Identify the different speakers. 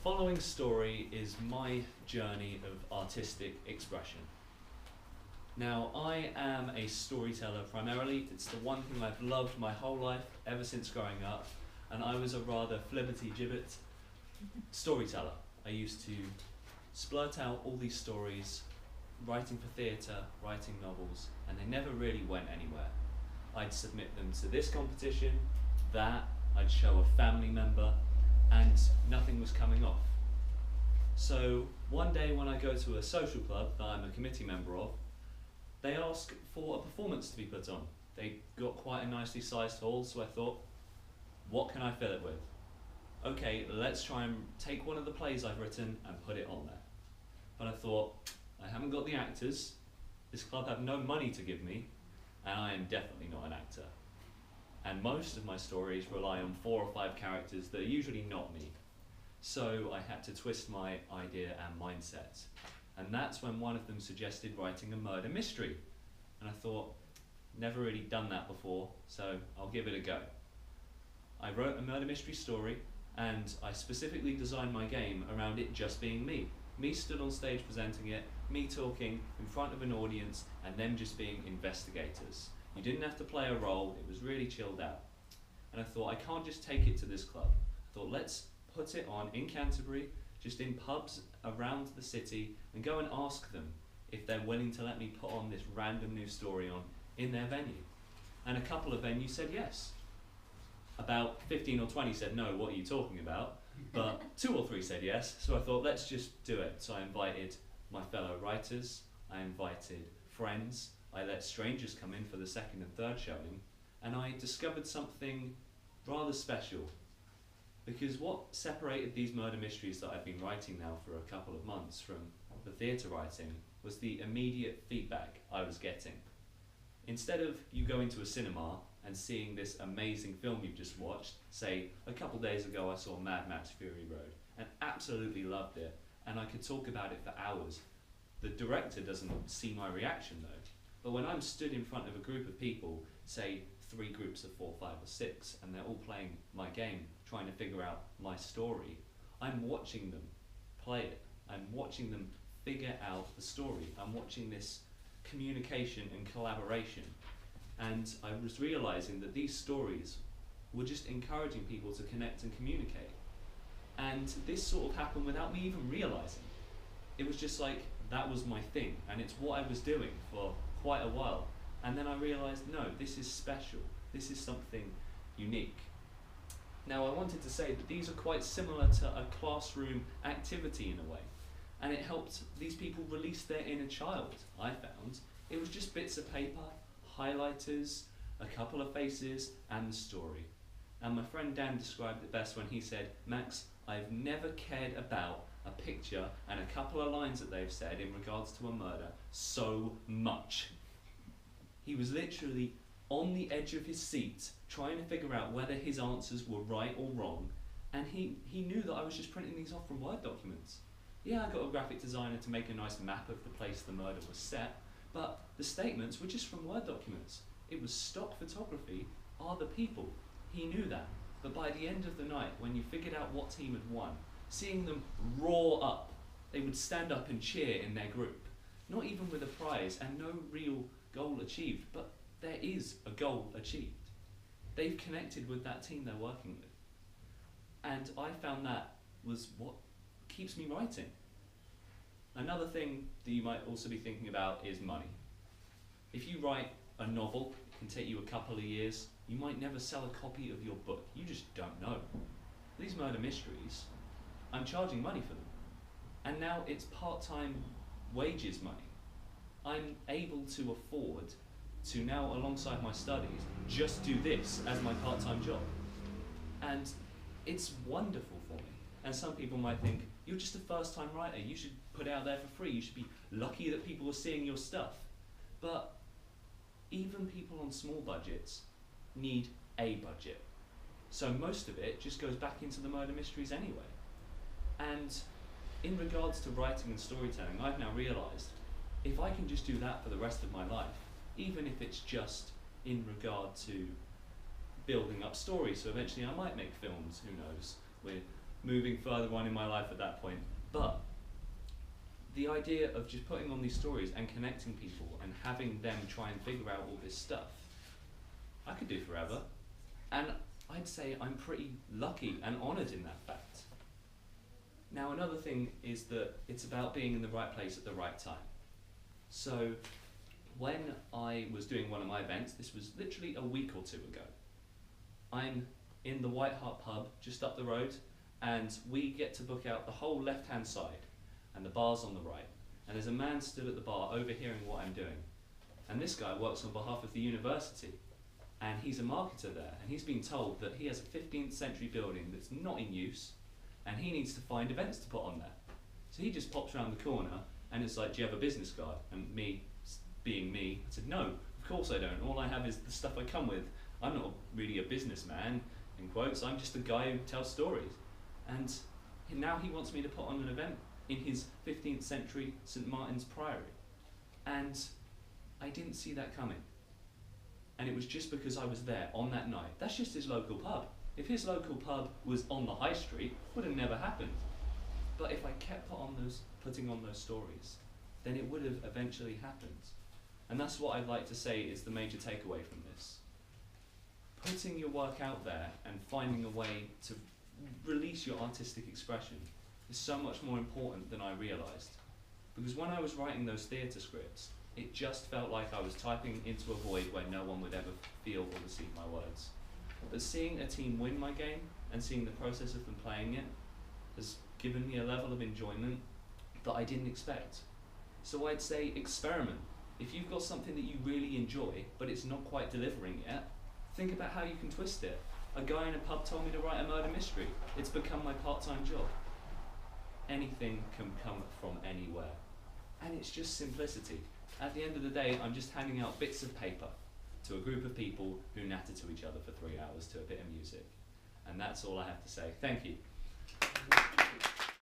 Speaker 1: following story is my journey of artistic expression. Now, I am a storyteller primarily. It's the one thing I've loved my whole life, ever since growing up, and I was a rather flibbity-gibbet storyteller. I used to splurt out all these stories, writing for theatre, writing novels, and they never really went anywhere. I'd submit them to this competition, that, I'd show a family member, and nothing was coming off. So one day when I go to a social club that I'm a committee member of, they ask for a performance to be put on. They got quite a nicely sized hall, so I thought, what can I fill it with? Okay, let's try and take one of the plays I've written and put it on there. But I thought, I haven't got the actors, this club have no money to give me, and I am definitely not an actor. And most of my stories rely on 4 or 5 characters that are usually not me. So I had to twist my idea and mindset. And that's when one of them suggested writing a murder mystery. And I thought, never really done that before, so I'll give it a go. I wrote a murder mystery story, and I specifically designed my game around it just being me. Me stood on stage presenting it, me talking in front of an audience, and them just being investigators. You didn't have to play a role, it was really chilled out. And I thought, I can't just take it to this club. I thought, let's put it on in Canterbury, just in pubs around the city, and go and ask them if they're willing to let me put on this random new story on in their venue. And a couple of venues said yes. About 15 or 20 said no, what are you talking about? But 2 or 3 said yes, so I thought, let's just do it. So I invited my fellow writers, I invited friends, I let strangers come in for the 2nd and 3rd showing, and I discovered something rather special. Because what separated these murder mysteries that I've been writing now for a couple of months from the theatre writing was the immediate feedback I was getting. Instead of you going to a cinema and seeing this amazing film you've just watched, say a couple days ago I saw Mad Max Fury Road and absolutely loved it, and I could talk about it for hours. The director doesn't see my reaction though, but when I'm stood in front of a group of people, say 3 groups of 4, 5 or 6, and they're all playing my game, trying to figure out my story, I'm watching them play it. I'm watching them figure out the story. I'm watching this communication and collaboration. And I was realizing that these stories were just encouraging people to connect and communicate. And this sort of happened without me even realizing. It was just like, that was my thing, and it's what I was doing for quite a while. And then I realized, no, this is special. This is something unique. Now, I wanted to say that these are quite similar to a classroom activity in a way. And it helped these people release their inner child, I found. It was just bits of paper, highlighters, a couple of faces, and the story. And my friend Dan described it best when he said, Max, I've never cared about a picture and a couple of lines that they've said in regards to a murder so much. He was literally on the edge of his seat trying to figure out whether his answers were right or wrong, and he knew that I was just printing these off from Word documents. Yeah, I got a graphic designer to make a nice map of the place the murder was set, but the statements were just from Word documents. It was stock photography are the people. He knew that. But by the end of the night, when you figured out what team had won, seeing them roar up, they would stand up and cheer in their group. Not even with a prize and no real goal achieved, but there is a goal achieved. They've connected with that team they're working with. And I found that was what keeps me writing. Another thing that you might also be thinking about is money. If you write a novel, it can take you a couple of years, you might never sell a copy of your book. You just don't know. These murder mysteries, I'm charging money for them. And now it's part-time wages money. I'm able to afford to now, alongside my studies, just do this as my part-time job. And it's wonderful for me. And some people might think, you're just a first-time writer, you should put it out there for free, you should be lucky that people are seeing your stuff. But even people on small budgets need a budget. So most of it just goes back into the murder mysteries anyway. And in regards to writing and storytelling, I've now realised if I can just do that for the rest of my life, even if it's just in regard to building up stories, so eventually I might make films, who knows, with moving further on in my life at that point. But the idea of just putting on these stories and connecting people and having them try and figure out all this stuff, I could do forever. And I'd say I'm pretty lucky and honoured in that fact. Now, another thing is that it's about being in the right place at the right time. So when I was doing one of my events, this was literally a week or two ago, I'm in the White Hart pub just up the road, and we get to book out the whole left-hand side, and the bar's on the right. And there's a man stood at the bar overhearing what I'm doing. And this guy works on behalf of the university, and he's a marketer there, and he's been told that he has a 15th century building that's not in use, and he needs to find events to put on there. So he just pops around the corner, and it's like, do you have a business card? And me, being me, I said, no, of course I don't. All I have is the stuff I come with. I'm not really a businessman, in quotes, I'm just a guy who tells stories. And now he wants me to put on an event in his 15th century St. Martin's Priory. And I didn't see that coming. And it was just because I was there on that night. That's just his local pub. If his local pub was on the high street, it would have never happened. But if I kept putting on those stories, then it would have eventually happened. And that's what I'd like to say is the major takeaway from this. Putting your work out there and finding a way to release your artistic expression is so much more important than I realised. Because when I was writing those theatre scripts, it just felt like I was typing into a void where no one would ever feel or receive my words. But seeing a team win my game and seeing the process of them playing it has given me a level of enjoyment that I didn't expect. So I'd say experiment. If you've got something that you really enjoy, but it's not quite delivering yet, think about how you can twist it. A guy in a pub told me to write a murder mystery. It's become my part-time job. Anything can come from anywhere. And it's just simplicity. At the end of the day, I'm just handing out bits of paper to a group of people who natter to each other for 3 hours to a bit of music. And that's all I have to say. Thank you.